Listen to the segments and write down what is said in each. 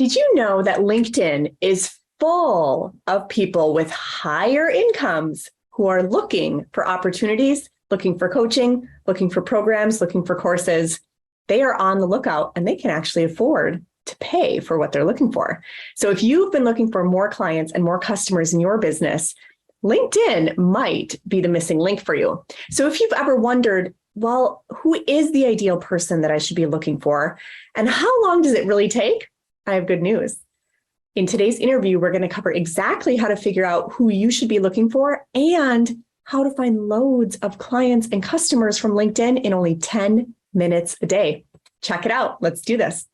Did you know that LinkedIn is full of people with higher incomes who are looking for opportunities, looking for coaching, looking for programs, looking for courses? They are on the lookout and they can actually afford to pay for what they're looking for. So if you've been looking for more clients and more customers in your business, LinkedIn might be the missing link for you. So if you've ever wondered, well, who is the ideal person that I should be looking for? And how long does it really take? I have good news. In today's interview, we're going to cover exactly how to figure out who you should be looking for and how to find loads of clients and customers from LinkedIn in only 10 minutes a day. Check it out. Let's do this.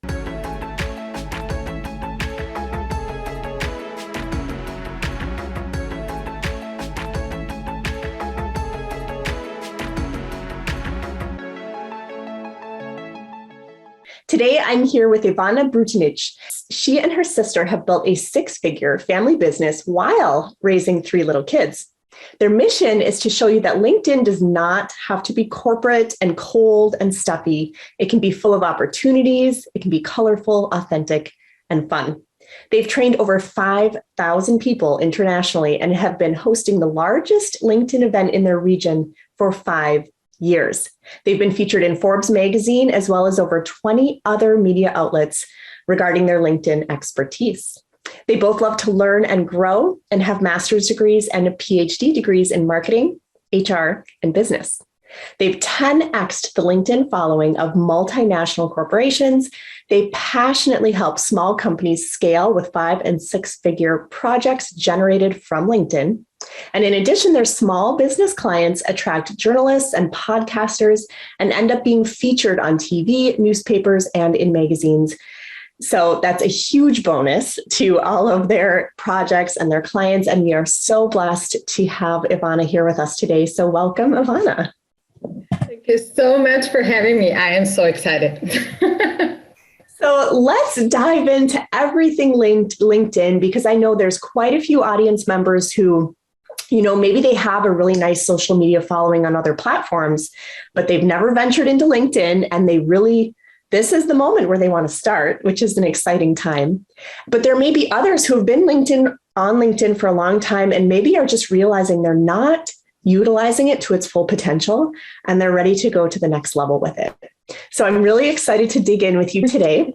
Today, I'm here with Ivana Brutenic. She and her sister have built a six-figure family business while raising three little kids. Their mission is to show you that LinkedIn does not have to be corporate and cold and stuffy. It can be full of opportunities. It can be colorful, authentic, and fun. They've trained over 5,000 people internationally and have been hosting the largest LinkedIn event in their region for 5 years. They've been featured in Forbes magazine, as well as over 20 other media outlets regarding their LinkedIn expertise. They both love to learn and grow and have master's degrees and PhD degrees in marketing, HR, and business. They've 10x'd the LinkedIn following of multinational corporations. They passionately help small companies scale with 5- and 6-figure projects generated from LinkedIn. And in addition, their small business clients attract journalists and podcasters and end up being featured on TV, newspapers, and in magazines. So that's a huge bonus to all of their projects and their clients. And we are so blessed to have Ivana here with us today. So welcome, Ivana. Thank you so much for having me. I am so excited. So let's dive into everything LinkedIn, because I know there's quite a few audience members who, maybe they have a really nice social media following on other platforms, but they've never ventured into LinkedIn, and this is the moment where they want to start, which is an exciting time. But there may be others who have been on LinkedIn for a long time and maybe are just realizing they're not utilizing it to its full potential, and they're ready to go to the next level with it. So I'm really excited to dig in with you today.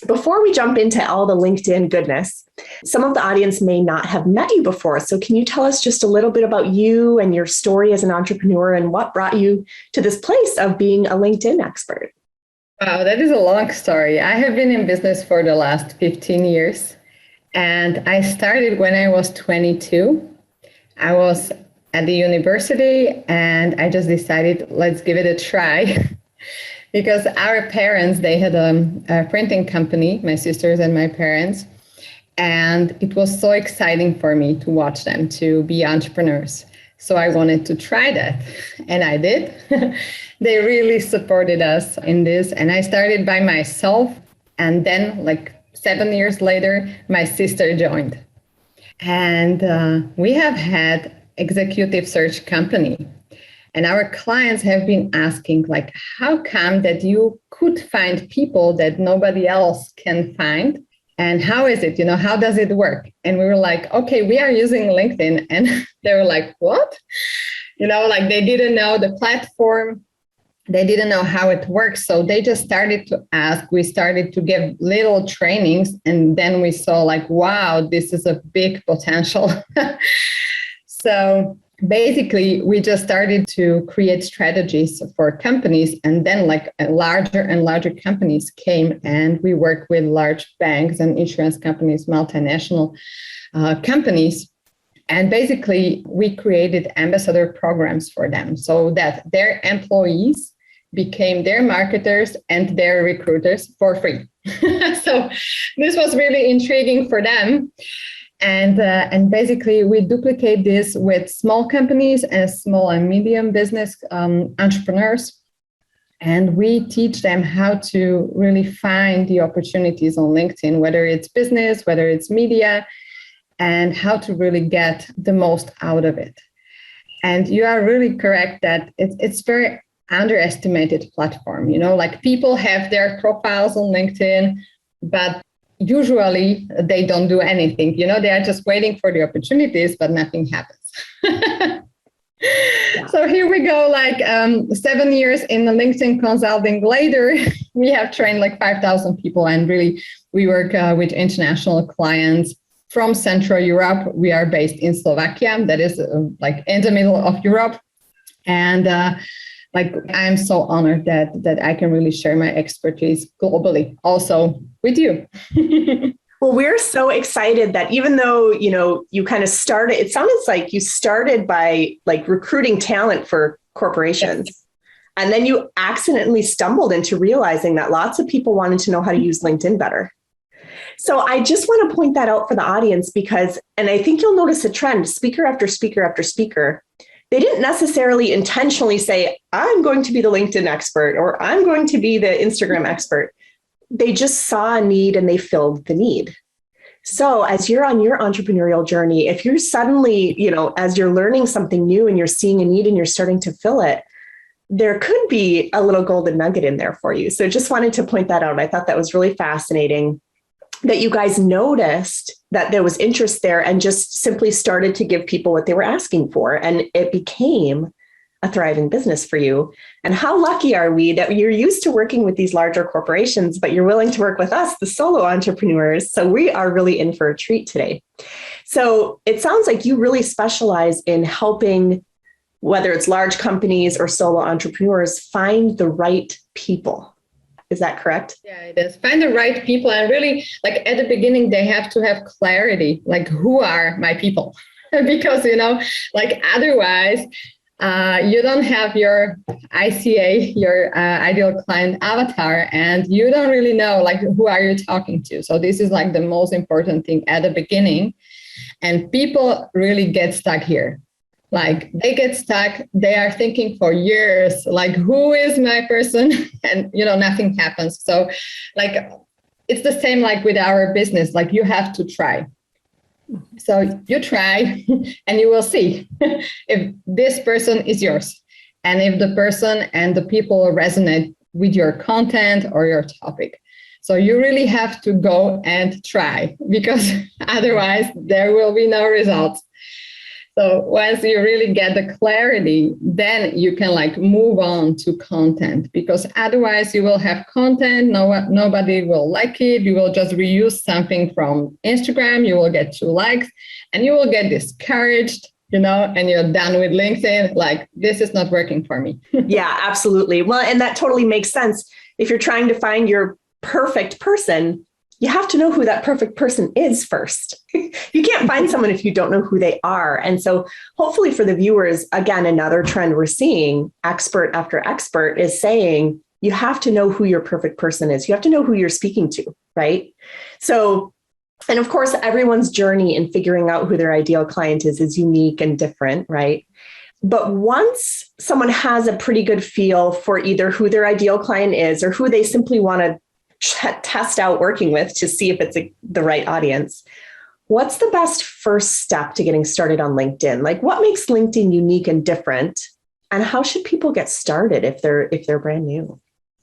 Before we jump into all the LinkedIn goodness, some of the audience may not have met you before. So can you tell us just a little bit about you and your story as an entrepreneur and what brought you to this place of being a LinkedIn expert? Wow, that is a long story. I have been in business for the last 15 years, and I started when I was 22. I was at the university, and I just decided, let's give it a try. Because our parents, they had a printing company, my sisters and my parents, and it was so exciting for me to watch them, to be entrepreneurs. So I wanted to try that, and I did. They really supported us in this, and I started by myself, and then 7 years later, my sister joined. And we have had executive search company. And our clients have been asking, how come that you could find people that nobody else can find? And how is it, how does it work? And we were like, okay, we are using LinkedIn. And they were like, what? They didn't know the platform. They didn't know how it works. So they just started to ask. We started to give little trainings. And then we saw wow, this is a big potential. So basically, we just started to create strategies for companies, and then larger and larger companies came, and we work with large banks and insurance companies, multinational companies. And basically, we created ambassador programs for them so that their employees became their marketers and their recruiters for free. So this was really intriguing for them. And basically, we duplicate this with small companies and small and medium business entrepreneurs. And we teach them how to really find the opportunities on LinkedIn, whether it's business, whether it's media, and how to really get the most out of it. And you are really correct that it's very underestimated platform. People have their profiles on LinkedIn, but usually they don't do anything. They are just waiting for the opportunities, but nothing happens. Yeah. So here we go, 7 years in the LinkedIn consulting later, we have trained 5,000 people, and really we work with international clients from Central Europe. We are based in Slovakia, that is in the middle of Europe. And I'm so honored that I can really share my expertise globally also with you. Well, we're so excited that even though, you kind of started, it sounds like you started by recruiting talent for corporations. Yes. And then you accidentally stumbled into realizing that lots of people wanted to know how to use LinkedIn better. So I just want to point that out for the audience because, and I think you'll notice a trend, speaker after speaker after speaker, they didn't necessarily intentionally say, I'm going to be the LinkedIn expert or I'm going to be the Instagram expert. They just saw a need and they filled the need. So as you're on your entrepreneurial journey, if you're suddenly, as you're learning something new and you're seeing a need and you're starting to fill it, there could be a little golden nugget in there for you. So just wanted to point that out. I thought that was really fascinating that you guys noticed that there was interest there and just simply started to give people what they were asking for. And it became a thriving business for you. And how lucky are we that you're used to working with these larger corporations, but you're willing to work with us, the solo entrepreneurs. So we are really in for a treat today. So it sounds like you really specialize in helping, whether it's large companies or solo entrepreneurs, find the right people. Is that correct? Yeah, it is. Find the right people. And really, at the beginning, they have to have clarity, who are my people? Because, otherwise, you don't have your ICA, your ideal client avatar, and you don't really know who are you talking to. So this is the most important thing at the beginning. And people really get stuck here. They get stuck, they are thinking for years, who is my person? And, nothing happens. So it's the same with our business, you have to try. So you try and you will see if this person is yours and if the person and the people resonate with your content or your topic. So you really have to go and try because otherwise there will be no results. So once you really get the clarity, then you can move on to content because otherwise you will have content, nobody will like it. You will just reuse something from Instagram, you will get 2 likes and you will get discouraged, and you're done with LinkedIn. This is not working for me. Yeah, absolutely. Well, and that totally makes sense. If you're trying to find your perfect person, you have to know who that perfect person is first. You can't find someone if you don't know who they are. And so hopefully for the viewers, again, another trend we're seeing, expert after expert is saying, you have to know who your perfect person is. You have to know who you're speaking to, right? So, and of course, everyone's journey in figuring out who their ideal client is unique and different, right? But once someone has a pretty good feel for either who their ideal client is or who they simply want to test out working with to see if it's the right audience, what's the best first step to getting started on LinkedIn? What makes LinkedIn unique and different? And how should people get started if they're brand new?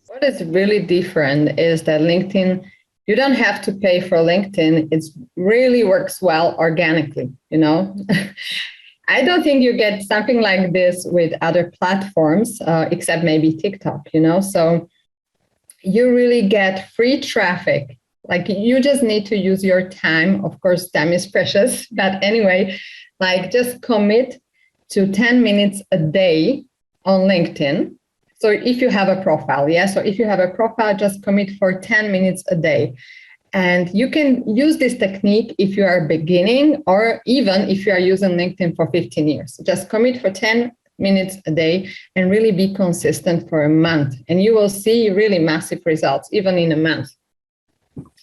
What is really different is that LinkedIn, you don't have to pay for LinkedIn. It really works well organically, I don't think you get something like this with other platforms, except maybe TikTok, So you really get free traffic. You just need to use your time. Of course, time is precious. But anyway, just commit to 10 minutes a day on LinkedIn. So if you have a profile, so if you have a profile, just commit for 10 minutes a day. And you can use this technique if you are beginning or even if you are using LinkedIn for 15 years. Just commit for 10 minutes a day and really be consistent for a month. And you will see really massive results, even in a month.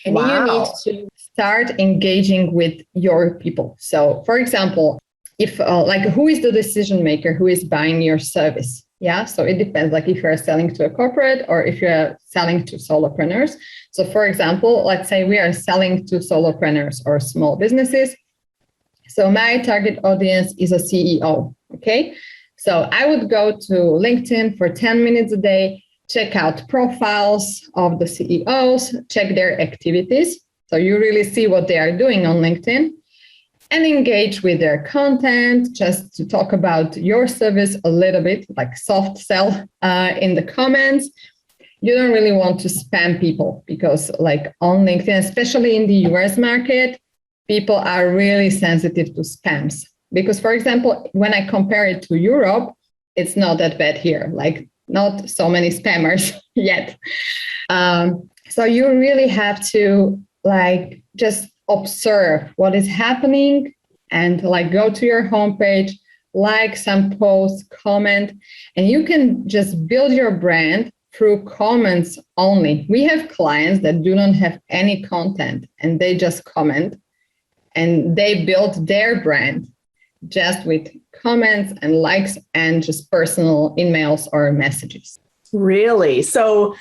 And wow. You need to start engaging with your people. So for example, if who is the decision maker who is buying your service? Yeah, so it depends, if you're selling to a corporate or if you're selling to solopreneurs. So for example, let's say we are selling to solopreneurs or small businesses. So my target audience is a CEO, okay? So I would go to LinkedIn for 10 minutes a day, check out profiles of the CEOs, check their activities. So you really see what they are doing on LinkedIn and engage with their content, just to talk about your service a little bit, like soft sell in the comments. You don't really want to spam people because like on LinkedIn, especially in the US market, people are really sensitive to spams. Because, for example, when I compare it to Europe, it's not that bad here, like not so many spammers yet. So you really have to like just observe what is happening and like go to your homepage, like some posts, comment, and you can just build your brand through comments only. We have clients that do not have any content and they just comment and they build their brand just with comments and likes and just personal emails or messages. Really? So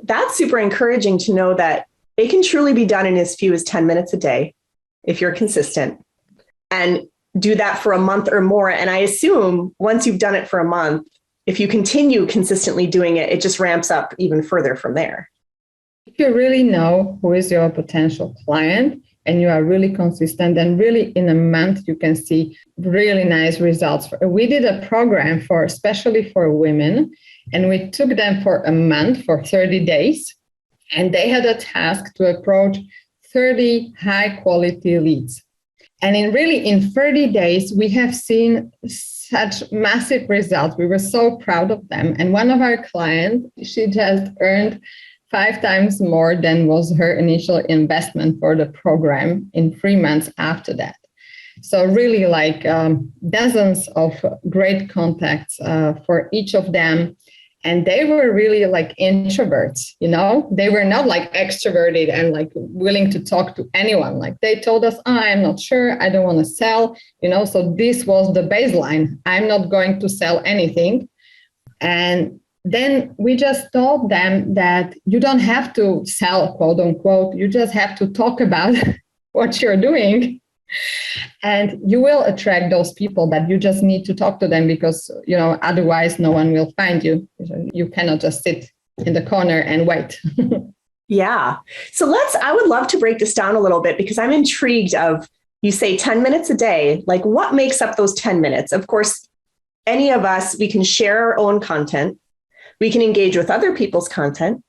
that's super encouraging to know that it can truly be done in as few as 10 minutes a day if you're consistent, and do that for a month or more. And I assume once you've done it for a month, if you continue consistently doing it, it just ramps up even further from there. If you really know who is your potential client and you are really consistent, then really in a month, you can see really nice results. We did a program for, especially for women, and we took them for a month, for 30 days. And they had a task to approach 30 high quality leads. And in 30 days, we have seen such massive results. We were so proud of them. And one of our clients, she just earned 5 times more than was her initial investment for the program in 3 months after that. So really like dozens of great contacts for each of them. And they were really like introverts, you know, they were not like extroverted and like willing to talk to anyone. Like they told us, I'm not sure, I don't want to sell, you know, so this was the baseline. I'm not going to sell anything. And then we just told them that you don't have to sell, quote unquote, you just have to talk about what you're doing. And you will attract those people, but you just need to talk to them because, you know, otherwise no one will find you. You cannot just sit in the corner and wait. Yeah. So I would love to break this down a little bit because I'm intrigued of, you say 10 minutes a day, like what makes up those 10 minutes? Of course, any of us, we can share our own content. We can engage with other people's content.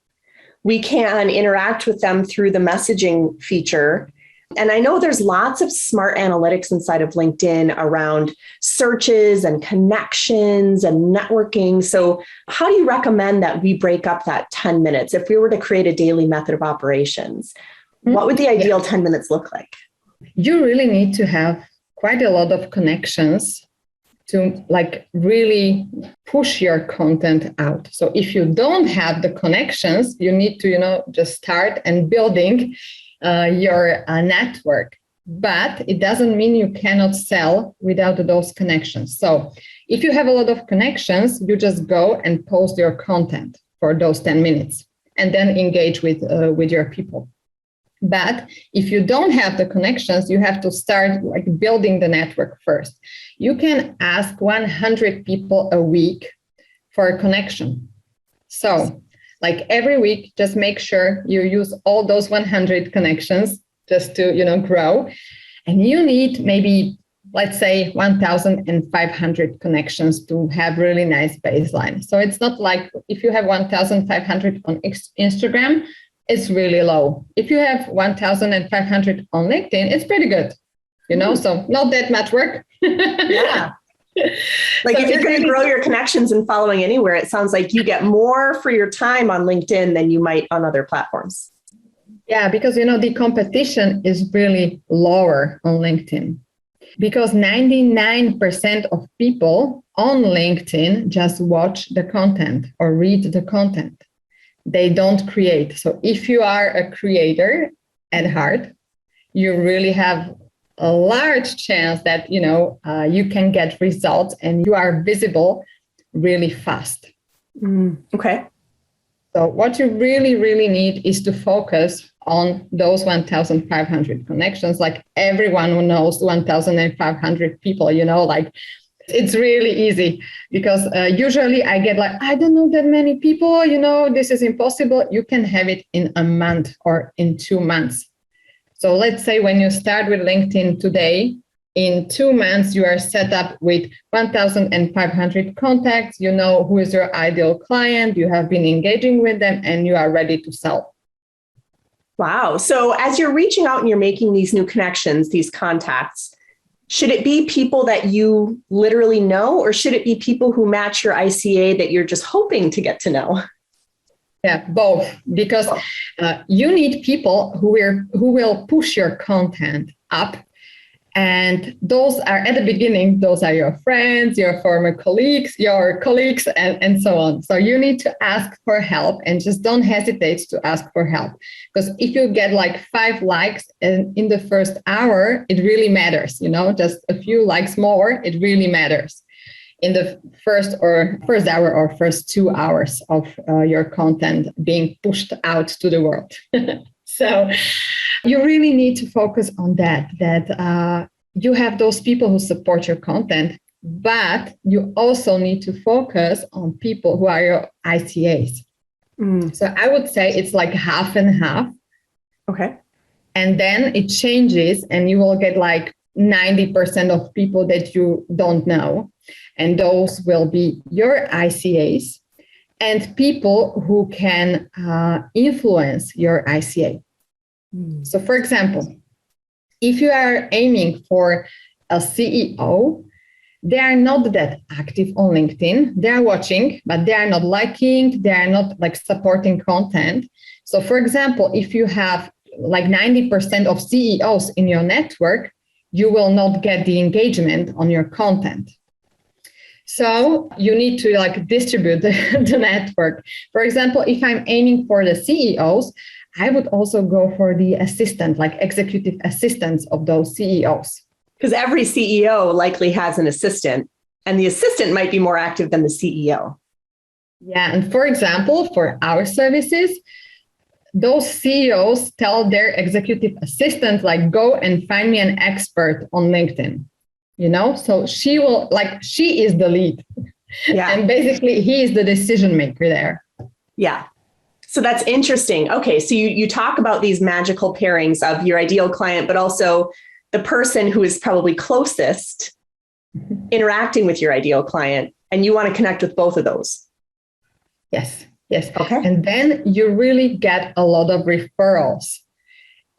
We can interact with them through the messaging feature. And I know there's lots of smart analytics inside of LinkedIn around searches and connections and networking. So how do you recommend that we break up that 10 minutes? If we were to create a daily method of operations, what would the ideal 10 minutes look like? You really need to have quite a lot of connections to like really push your content out. So if you don't have the connections, you need to, you know, just start and building your network, but it doesn't mean you cannot sell without those connections. So if you have a lot of connections, you just go and post your content for those 10 minutes and then engage with your people. But if you don't have the connections, you have to start like building the network first. You can ask 100 people a week for a connection. So like every week, just make sure you use all those 100 connections just to, you know, grow. And you need maybe, let's say, 1,500 connections to have really nice baseline. So it's not like if you have 1,500 on Instagram, it's really low. If you have 1,500 on LinkedIn, it's pretty good, you know, so not that much work. Yeah. Like so if you're going to grow your connections and following anywhere, it sounds like you get more for your time on LinkedIn than you might on other platforms. Yeah, because, you know, the competition is really lower on LinkedIn because 99% of people on LinkedIn just watch the content or read the content. They don't create. So if you are a creator at heart, you really have a large chance that, you know, you can get results and you are visible really fast. Okay. So what you really, really need is to focus on those 1,500 connections. Like everyone who knows 1,500 people, you know, like it's really easy because usually I get like, I don't know that many people, you know, this is impossible. You can have it in a month or in 2 months. So let's say when you start with LinkedIn today, in 2 months, you are set up with 1,500 contacts. You know who is your ideal client. You have been engaging with them and you are ready to sell. Wow. So as you're reaching out and you're making these new connections, these contacts, should it be people that you literally know, or should it be people who match your ICA that you're just hoping to get to know? Yeah, both, because you need people who will push your content up. And those are at the beginning, those are your friends, your former colleagues, and so on. So you need to ask for help and just don't hesitate to ask for help. Because if you get like 5 likes in the first hour, it really matters, just a few likes more, it really matters in the first hour or first 2 hours of your content being pushed out to the world. So you really need to focus on that you have those people who support your content, but you also need to focus on people who are your ICAs. So I would say it's like half and half. Okay. And then it changes and you will get like 90% of people that you don't know. And those will be your ICAs and people who can influence your ICA. So for example, if you are aiming for a CEO, they are not that active on LinkedIn. They are watching, but they are not liking, they are not like supporting content. So for example, if you have like 90% of CEOs in your network, you will not get the engagement on your content. So you need to like distribute the network. For example, if I'm aiming for the CEOs, I would also go for the assistant, like executive assistants of those CEOs. Because every CEO likely has an assistant, and the assistant might be more active than the CEO. Yeah. And for example, for our services, those CEOs tell their executive assistants, like, go and find me an expert on LinkedIn. So she is the lead. Yeah. And basically he is the decision maker there. Yeah. So that's interesting. Okay. So you talk about these magical pairings of your ideal client, but also the person who is probably closest interacting with your ideal client. And you want to connect with both of those. Yes. Okay. And then you really get a lot of referrals.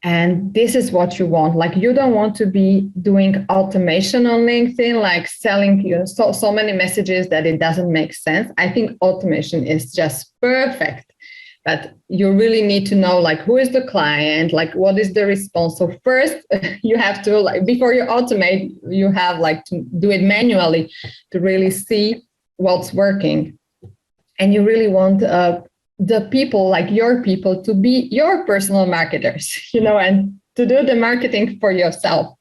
And this is what you want. Like, you don't want to be doing automation on LinkedIn, like selling so many messages that it doesn't make sense. I think automation is just perfect. But you really need to know, like, who is the client, like, what is the response. So first, you have to, like, before you automate, you have like to do it manually to really see what's working. And you really want the people, like your people, to be your personal marketers, and to do the marketing for yourself.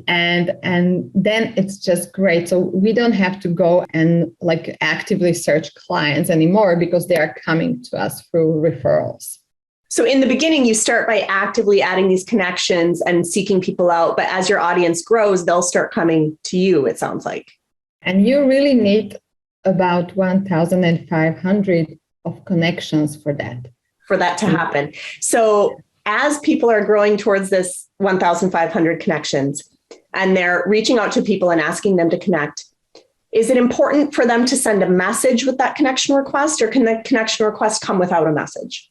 And then it's just great. So we don't have to go and like actively search clients anymore because they are coming to us through referrals. So in the beginning, you start by actively adding these connections and seeking people out. But as your audience grows, they'll start coming to you, it sounds like. And you really need about 1,500 of connections for that to happen. So as people are growing towards this 1,500 connections and they're reaching out to people and asking them to connect, is it important for them to send a message with that connection request, or can the connection request come without a message?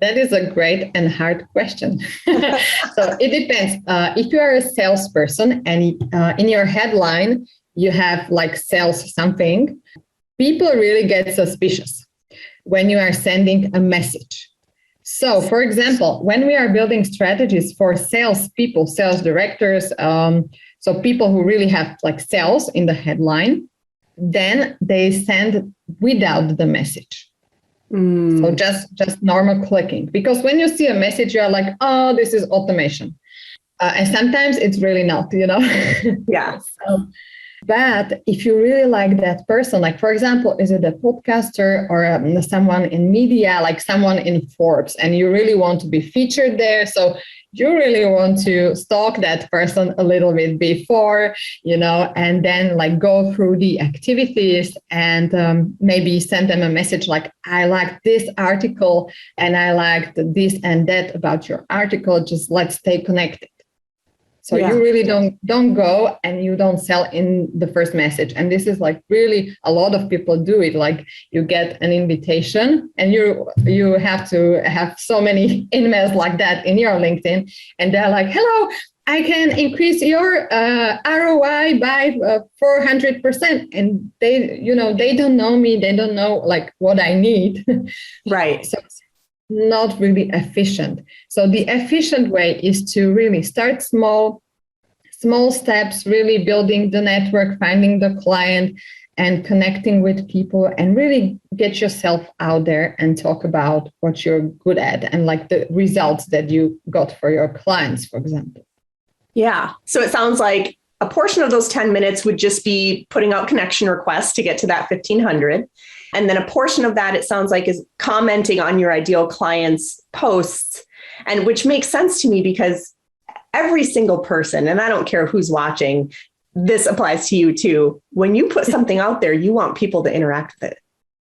That is a great and hard question. So it depends. If you are a salesperson and in your headline, you have like sales something, people really get suspicious when you are sending a message. So, for example, when we are building strategies for sales people, sales directors, so people who really have like sales in the headline, then they send without the message. So just normal clicking. Because when you see a message, you're like, oh, this is automation. And sometimes it's really not, Yeah. But if you really like that person, like, for example, is it a podcaster or someone in media, like someone in Forbes, and you really want to be featured there, so you really want to stalk that person a little bit before, and then like go through the activities and maybe send them a message like, I like this article and I liked this and that about your article. Just let's stay connected. So you really don't go and you don't sell in the first message. And this is like really a lot of people do it. Like you get an invitation and you have to have so many emails like that in your LinkedIn. And they're like, hello, I can increase your ROI by 400%. And they don't know me. They don't know like what I need. Right. So it's not really efficient. So the efficient way is to really start small steps, really building the network, finding the client and connecting with people, and really get yourself out there and talk about what you're good at and like the results that you got for your clients, for example. Yeah. So it sounds like a portion of those 10 minutes would just be putting out connection requests to get to that 1,500. And then a portion of that, it sounds like, is commenting on your ideal client's posts, and which makes sense to me because every single person, and I don't care who's watching, this applies to you too. When you put something out there, you want people to interact with it,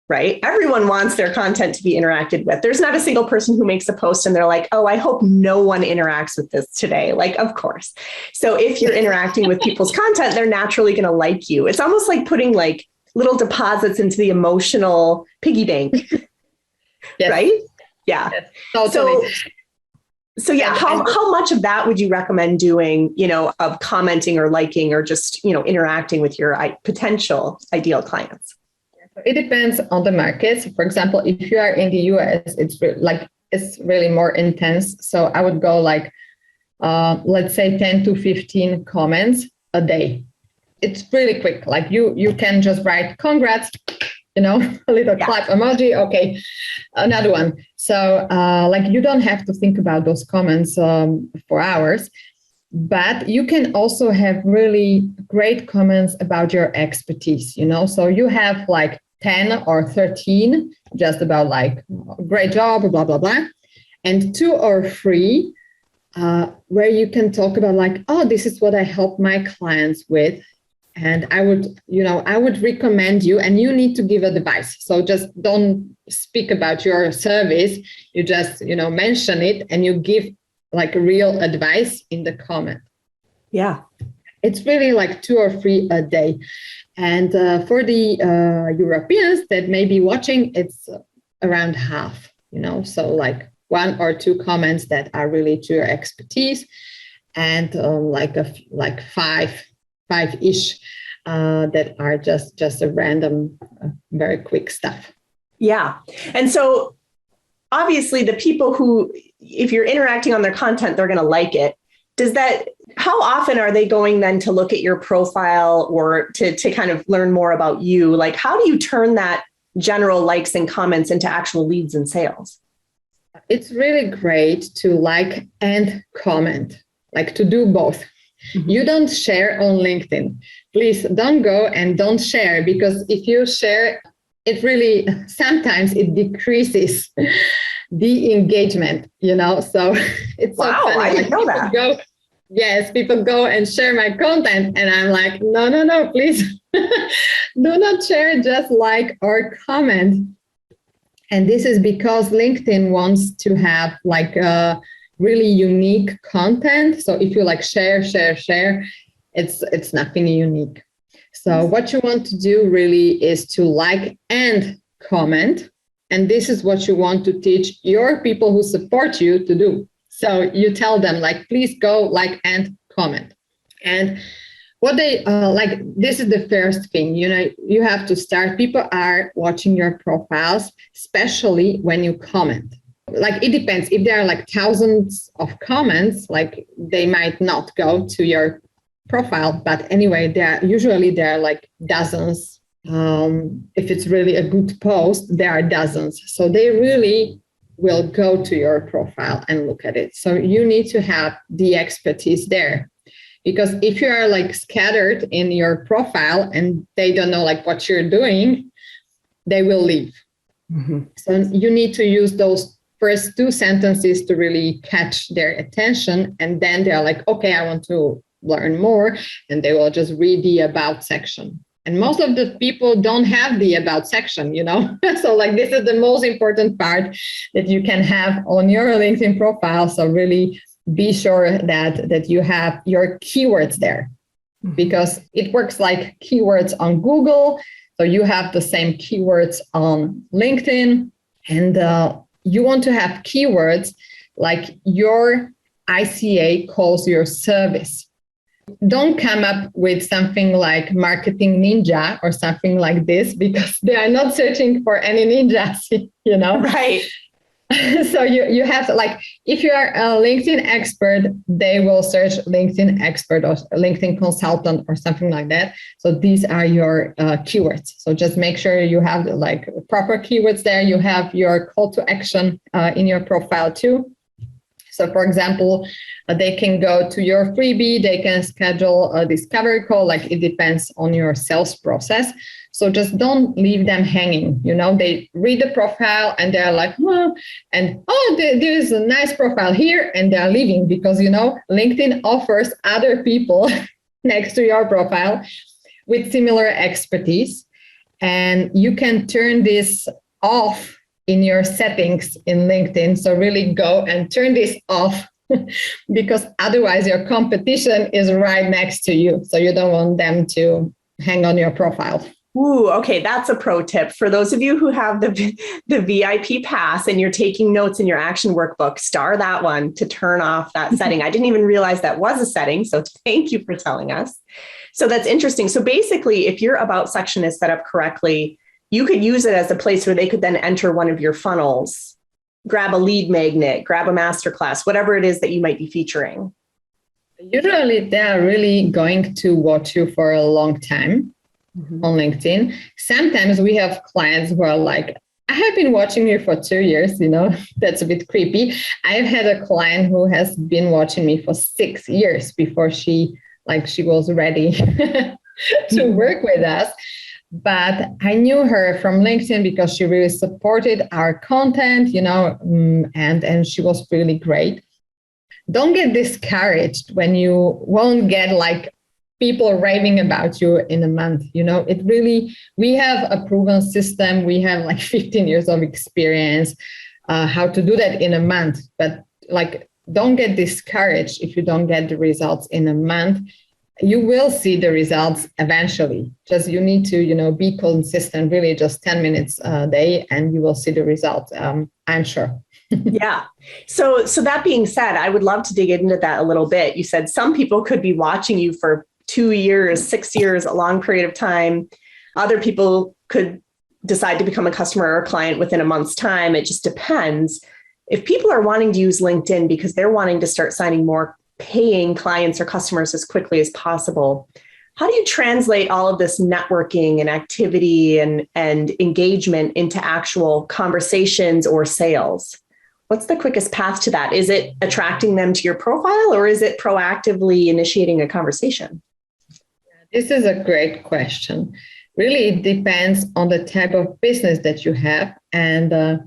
right? Everyone wants their content to be interacted with. There's not a single person who makes a post and they're like, oh, I hope no one interacts with this today. Like, of course. So if you're interacting with people's content, they're naturally going to like you. It's almost like putting like little deposits into the emotional piggy bank, yes. Right? Yeah. Yes, totally. So yeah, how much of that would you recommend doing, of commenting or liking or just, interacting with your potential ideal clients? It depends on the market. So for example, if you are in the US, it's really more intense. So I would go like, let's say 10 to 15 comments a day. It's really quick. Like you can just write congrats, a little clap emoji. Okay, another one. So you don't have to think about those comments for hours, but you can also have really great comments about your expertise, So you have like 10 or 13 just about like great job, blah, blah, blah. And 2 or 3 where you can talk about like, oh, this is what I help my clients with. And I would recommend you, and you need to give advice. So just don't speak about your service. You just, mention it and you give like real advice in the comment. Yeah. It's really like 2 or 3 a day. And for the Europeans that may be watching, it's around half, so like 1 or 2 comments that are really to your expertise, and like five-ish that are just a random, very quick stuff. Yeah. And so obviously the people who, if you're interacting on their content, they're going to like it. How often are they going then to look at your profile or to kind of learn more about you? Like, how do you turn that general likes and comments into actual leads and sales? It's really great to like and comment, like to do both. Mm-hmm. You don't share on LinkedIn. Please don't go and don't share, because if you share, it really, sometimes it decreases the engagement, So it's so funny. I didn't know that. People go and share my content, and I'm like, no, please do not share, just like or comment. And this is because LinkedIn wants to have like really unique content. So if you like share, it's nothing unique. So what you want to do really is to like and comment. And this is what you want to teach your people who support you to do. So you tell them like, please go like and comment. And what they this is the first thing, you have to start. People are watching your profiles, especially when you comment. Like, it depends. If there are like thousands of comments, like they might not go to your profile. But anyway, there are like dozens. If it's really a good post, there are dozens. So they really will go to your profile and look at it. So you need to have the expertise there. Because if you are like scattered in your profile and they don't know like what you're doing, they will leave. Mm-hmm. So you need to use those first two sentences to really catch their attention. And then they're like, okay, I want to learn more. And they will just read the about section. And most of the people don't have the about section, So like this is the most important part that you can have on your LinkedIn profile. So really be sure that you have your keywords there, because it works like keywords on Google. So you have the same keywords on LinkedIn, and you want to have keywords like your ICA calls your service. Don't come up with something like marketing ninja or something like this, because they are not searching for any ninjas, Right. So you have to, like, if you are a LinkedIn expert, they will search LinkedIn expert or LinkedIn consultant or something like that. So these are your keywords. So just make sure you have like proper keywords there. You have your call to action in your profile too. So for example, they can go to your freebie, they can schedule a discovery call, like it depends on your sales process. So just don't leave them hanging. They read the profile and they're like, there is a nice profile here, and they're leaving because, LinkedIn offers other people next to your profile with similar expertise. And you can turn this off in your settings in LinkedIn. So really go and turn this off because otherwise your competition is right next to you. So you don't want them to hang on your profile. Ooh, okay. That's a pro tip. For those of you who have the VIP pass and you're taking notes in your action workbook, star that one to turn off that setting. I didn't even realize that was a setting. So thank you for telling us. So that's interesting. So basically, if your about section is set up correctly, you could use it as a place where they could then enter one of your funnels, grab a lead magnet, grab a masterclass, whatever it is that you might be featuring. Usually they are really going to watch you for a long time on LinkedIn. Sometimes we have clients who are like, I have been watching you for 2 years, that's a bit creepy. I've had a client who has been watching me for 6 years before she was ready to work with us. But I knew her from LinkedIn because she really supported our content, and she was really great. Don't get discouraged when you won't get like people raving about you in a month. It really, we have a proven system. We have like 15 years of experience, how to do that in a month. But like, don't get discouraged if you don't get the results in a month. You will see the results eventually. Just you need to, be consistent, really just 10 minutes a day, and you will see the results, I'm sure. Yeah. So that being said, I would love to dig into that a little bit. You said some people could be watching you for 2 years, 6 years, a long period of time. Other people could decide to become a customer or a client within a month's time. It just depends. If people are wanting to use LinkedIn because they're wanting to start signing more paying clients or customers as quickly as possible, how do you translate all of this networking and activity and engagement into actual conversations or sales? What's the quickest path to that? Is it attracting them to your profile, or is it proactively initiating a conversation? This is a great question. Really, it depends on the type of business that you have, and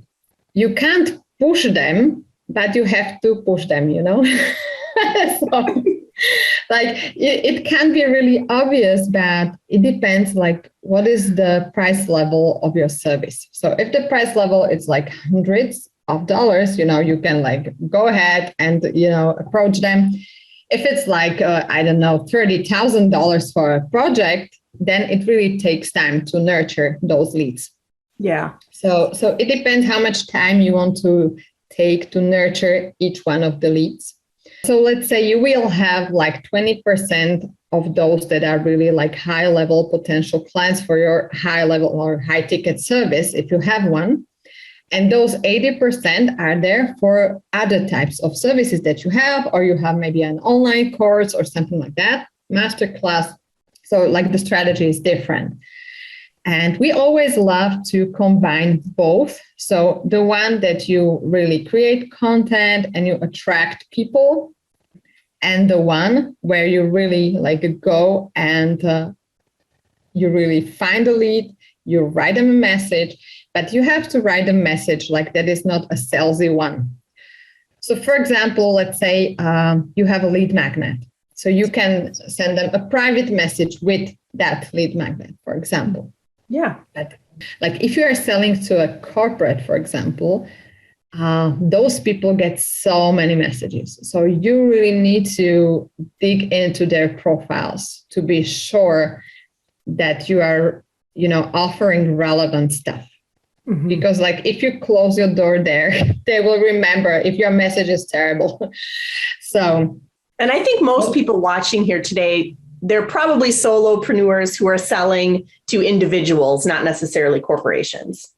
you can't push them, but you have to push them, So, like it can be really obvious, but it depends like what is the price level of your service. So if the price level is like hundreds of dollars, you can like go ahead and, approach them. If it's like, I don't know, $30,000 for a project, then it really takes time to nurture those leads. Yeah. So it depends how much time you want to take to nurture each one of the leads. So let's say you will have like 20% of those that are really like high level potential clients for your high level or high ticket service, if you have one. And those 80% are there for other types of services that you have, or you have maybe an online course or something like that, masterclass. So like the strategy is different. And we always love to combine both. So the one that you really create content and you attract people, and the one where you really like go and you really find a lead, you write them a message, but you have to write a message like that is not a salesy one. So for example, let's say you have a lead magnet. So you can send them a private message with that lead magnet, for example. Yeah. But like if you are selling to a corporate, for example, those people get so many messages. So you really need to dig into their profiles to be sure that you are, offering relevant stuff. Mm-hmm. Because like if you close your door there, they will remember if your message is terrible. So, and I think most people watching here today, they're probably solopreneurs who are selling to individuals, not necessarily corporations.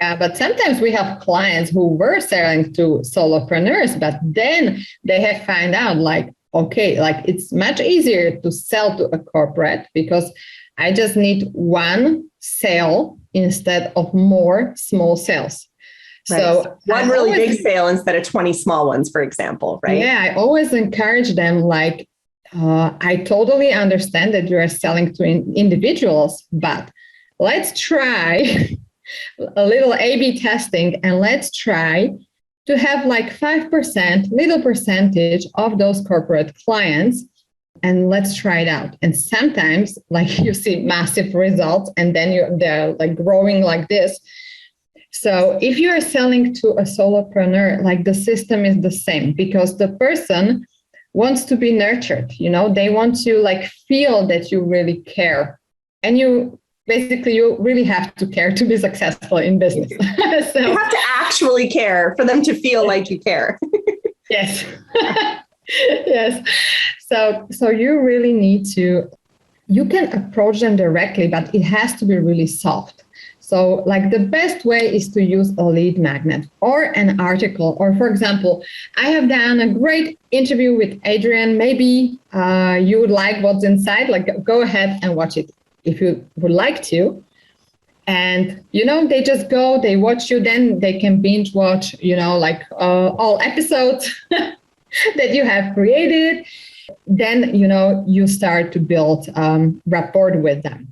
Yeah, but sometimes we have clients who were selling to solopreneurs, but then they have found out like, okay, like it's much easier to sell to a corporate because I just need one sale instead of more small sales. Right. So one really big sale instead of 20 small ones, for example, right? Yeah, I always encourage them like, I totally understand that you are selling to individuals, but let's try a little A/B testing and let's try to have like 5%, little percentage of those corporate clients, and let's try it out. And sometimes like you see massive results and then they're like growing like this. So if you are selling to a solopreneur, like the system is the same because the person wants to be nurtured, they want to like feel that you really care. And you really have to care to be successful in business. So you have to actually care for them to feel like you care. Yes. Yes. So you really need to, you can approach them directly, but it has to be really soft. So like the best way is to use a lead magnet or an article. Or for example, I have done a great interview with Adrienne. Maybe you would like what's inside, like go ahead and watch it if you would like to. And, they just go, they watch you, then they can binge watch, all episodes that you have created. Then, you start to build rapport with them.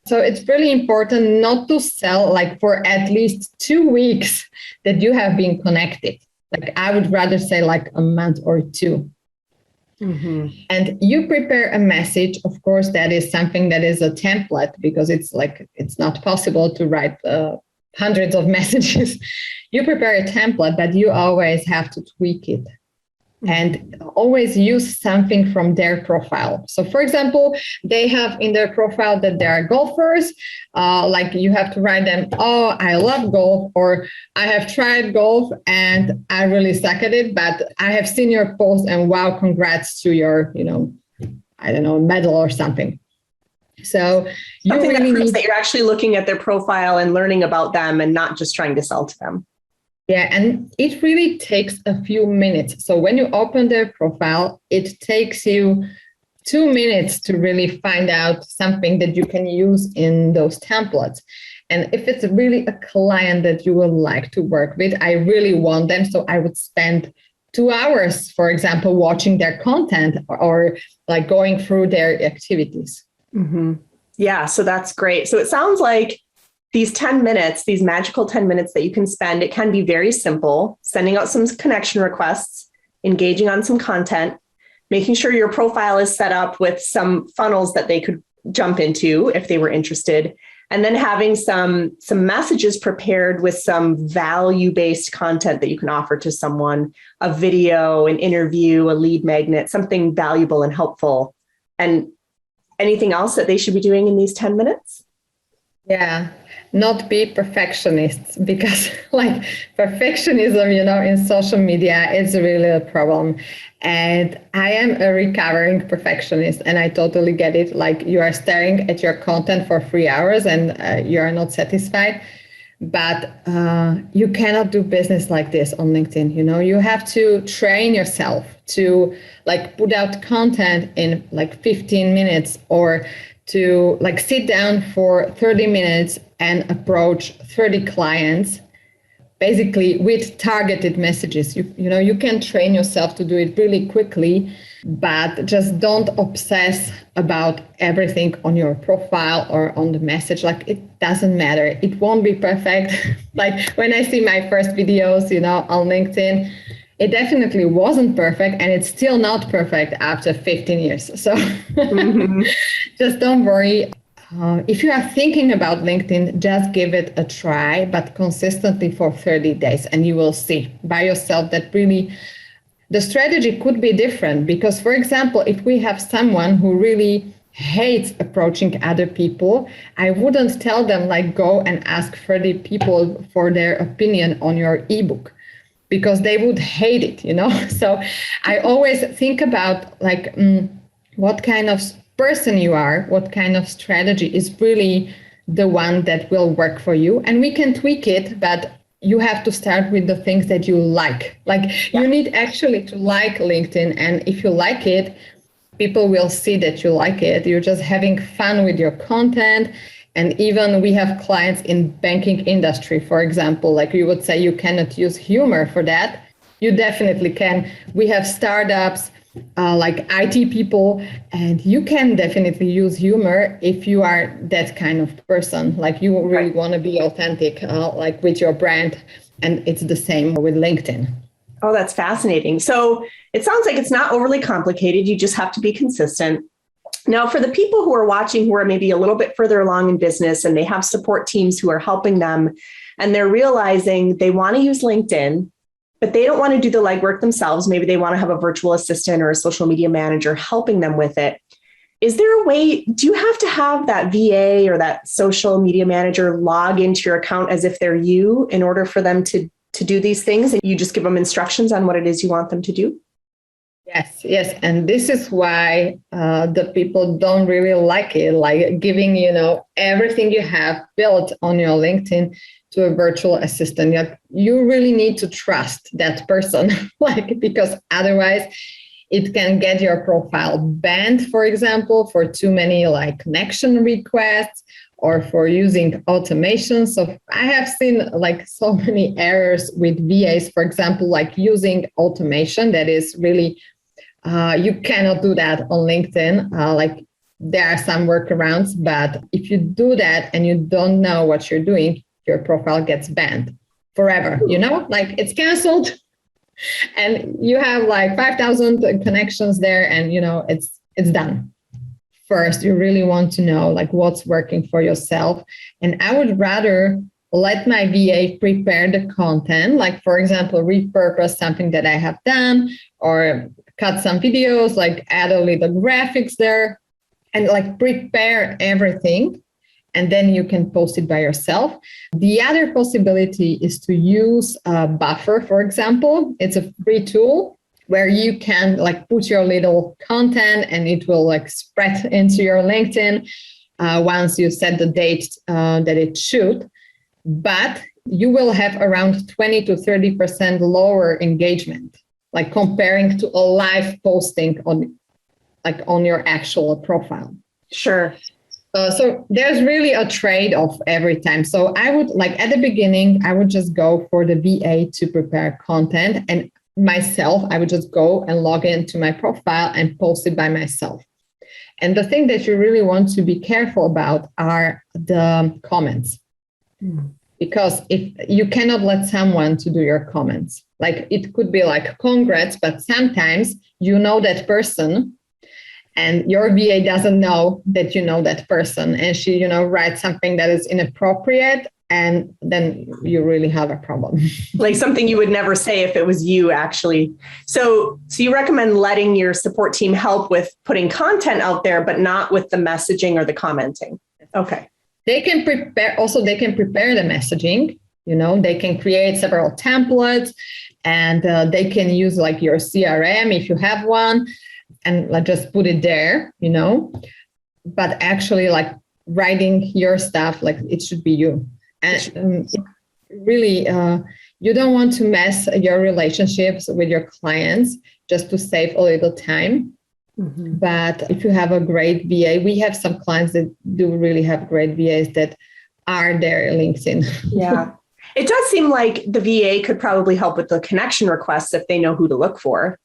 So it's really important not to sell like for at least 2 weeks that you have been connected. Like I would rather say like a month or two. Mm-hmm. And you prepare a message. Of course, that is something that is a template because it's not possible to write hundreds of messages. You prepare a template, but you always have to tweak it. And always use something from their profile. So for example, they have in their profile that they are golfers. Like you have to write them, oh, I love golf, or I have tried golf and I really suck at it, but I have seen your post and wow, congrats to your, medal or something. So you something really that proves need that you're actually looking at their profile and learning about them and not just trying to sell to them. Yeah, and it really takes a few minutes. So when you open their profile, it takes you 2 minutes to really find out something that you can use in those templates. And if it's really a client that you would like to work with, I really want them. So I would spend 2 hours, for example, watching their content or like going through their activities. Mm-hmm. Yeah, so that's great. So it sounds like these 10 minutes, these magical 10 minutes that you can spend, it can be very simple, sending out some connection requests, engaging on some content, making sure your profile is set up with some funnels that they could jump into if they were interested, and then having some messages prepared with some value-based content that you can offer to someone, a video, an interview, a lead magnet, something valuable and helpful. And anything else that they should be doing in these 10 minutes? Yeah, not be perfectionists, because like perfectionism, in social media is really a problem. And I am a recovering perfectionist and I totally get it. Like you are staring at your content for 3 hours and you are not satisfied. But you cannot do business like this on LinkedIn. You have to train yourself to like put out content in like 15 minutes or to like sit down for 30 minutes and approach 30 clients, basically with targeted messages. You can train yourself to do it really quickly. but just don't obsess about everything on your profile or on the message. Like, it doesn't matter. It won't be perfect. Like when I see my first videos, on LinkedIn, it definitely wasn't perfect, and it's still not perfect after 15 years. So just don't worry. If you are thinking about LinkedIn, just give it a try, but consistently for 30 days, and you will see by yourself that really the strategy could be different. Because, for example, if we have someone who really hates approaching other people, I wouldn't tell them like go and ask 30 people for their opinion on your ebook, because they would hate it. So I always think about like what kind of person you are, what kind of strategy is really the one that will work for you. And we can tweak it, but you have to start with the things that you like. You need actually to like LinkedIn. And if you like it, people will see that you like it. You're just having fun with your content. And even we have clients in banking industry, for example, like you would say you cannot use humor for that. You definitely can. We have startups, like IT people, and you can definitely use humor if you are that kind of person. Like you really want to be authentic, like with your brand. And it's the same with LinkedIn. Oh, that's fascinating. So it sounds like it's not overly complicated. You just have to be consistent. Now, for the people who are watching who are maybe a little bit further along in business and they have support teams who are helping them, and they're realizing they want to use LinkedIn, but they don't want to do the legwork themselves. Maybe they want to have a virtual assistant or a social media manager helping them with it. Is there a way, do you have to have that VA or that social media manager log into your account as if they're you in order for them to do these things, and you just give them instructions on what it is you want them to do? Yes. And this is why the people don't really like it, like giving, everything you have built on your LinkedIn to a virtual assistant. You really need to trust that person, because otherwise it can get your profile banned, for example, for too many connection requests or for using automation. So I have seen so many errors with VAs, for example, using automation that is really you cannot do that on LinkedIn. There are some workarounds, but if you do that and you don't know what you're doing, your profile gets banned forever, it's canceled and you have 5,000 connections there and, it's done. First, you really want to know what's working for yourself. And I would rather let my VA prepare the content, for example, repurpose something that I have done or cut some videos, add a little graphics there and prepare everything. And then you can post it by yourself. The other possibility is to use Buffer, for example. It's a free tool where you can put your little content and it will spread into your LinkedIn once you set the date that it should. But you will have around 20 to 30% lower engagement, comparing to a live posting on your actual profile. Sure. So there's really a trade-off every time. So I would at the beginning, I would just go for the VA to prepare content, and myself, I would just go and log into my profile and post it by myself. And the thing that you really want to be careful about are the comments. Because if you cannot let someone to do your comments, it could be congrats, but sometimes you know that person and your VA doesn't know that you know that person, and she, writes something that is inappropriate, and then you really have a problem. Something you would never say if it was you, actually. So you recommend letting your support team help with putting content out there, but not with the messaging or the commenting. Okay. They can prepare the messaging, they can create several templates, and they can use your CRM if you have one, and just put it there, but actually writing your stuff, it should be you. And really, you don't want to mess your relationships with your clients just to save a little time. Mm-hmm. But if you have a great VA, we have some clients that do really have great VAs that are there LinkedIn. Yeah. It does seem like the VA could probably help with the connection requests if they know who to look for.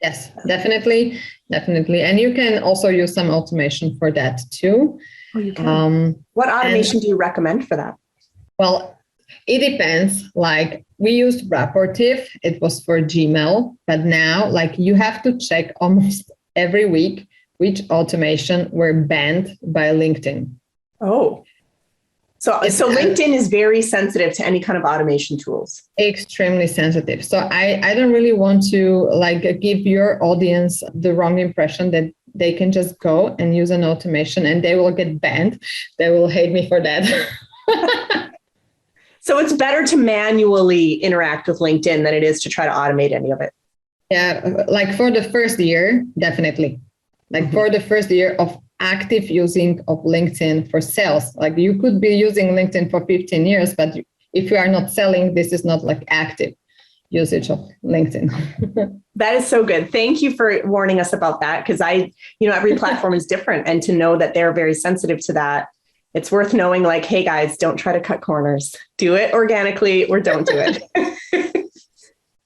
Yes, definitely. Definitely. And you can also use some automation for that too. Oh, you can. What automation do you recommend for that? Well, it depends. Like we used Rapportive, it was for Gmail, but now like you have to check almost every week which automation were banned by LinkedIn. Oh, so LinkedIn is very sensitive to any kind of automation tools. Extremely sensitive. So I don't really want to like give your audience the wrong impression that they can just go and use an automation and they will get banned. They will hate me for that. So it's better to manually interact with LinkedIn than it is to try to automate any of it. Yeah, like for the first year, definitely. Like for the first year of active using of LinkedIn for sales. Like you could be using LinkedIn for 15 years, but if you are not selling, this is not like active usage of LinkedIn. That is so good. Thank you for warning us about that, because every platform is different, and to know that they're very sensitive to that, it's worth knowing, like, hey guys, don't try to cut corners. Do it organically or don't do it.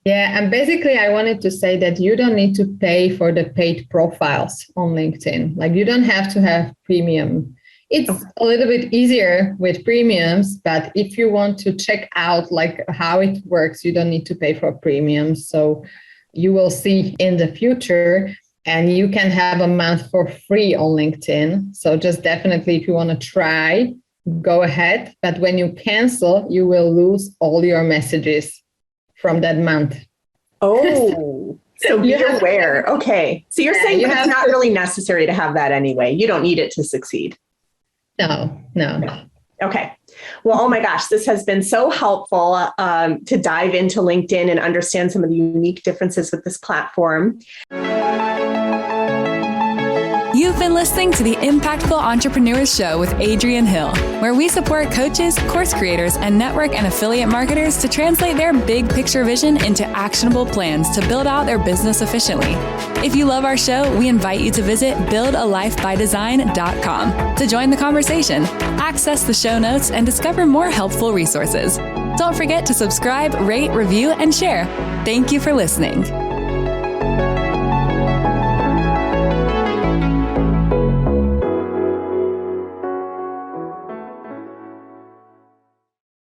Yeah, and basically I wanted to say that you don't need to pay for the paid profiles on LinkedIn. Like you don't have to have premium. It's a little bit easier with premiums, but if you want to check out like how it works, you don't need to pay for premiums. So you will see in the future, and you can have a month for free on LinkedIn. So just definitely, if you want to try, go ahead. But when you cancel, you will lose all your messages from that month. Oh, so be aware. Okay. So you're saying it's not really necessary to have that anyway. You don't need it to succeed. No. Okay. Well, oh my gosh, this has been so helpful to dive into LinkedIn and understand some of the unique differences with this platform. You've been listening to the Impactful Entrepreneurs Show with Adrienne Hill, where we support coaches, course creators, and network and affiliate marketers to translate their big picture vision into actionable plans to build out their business efficiently. If you love our show, we invite you to visit buildalifebydesign.com to join the conversation, access the show notes, and discover more helpful resources. Don't forget to subscribe, rate, review, and share. Thank you for listening.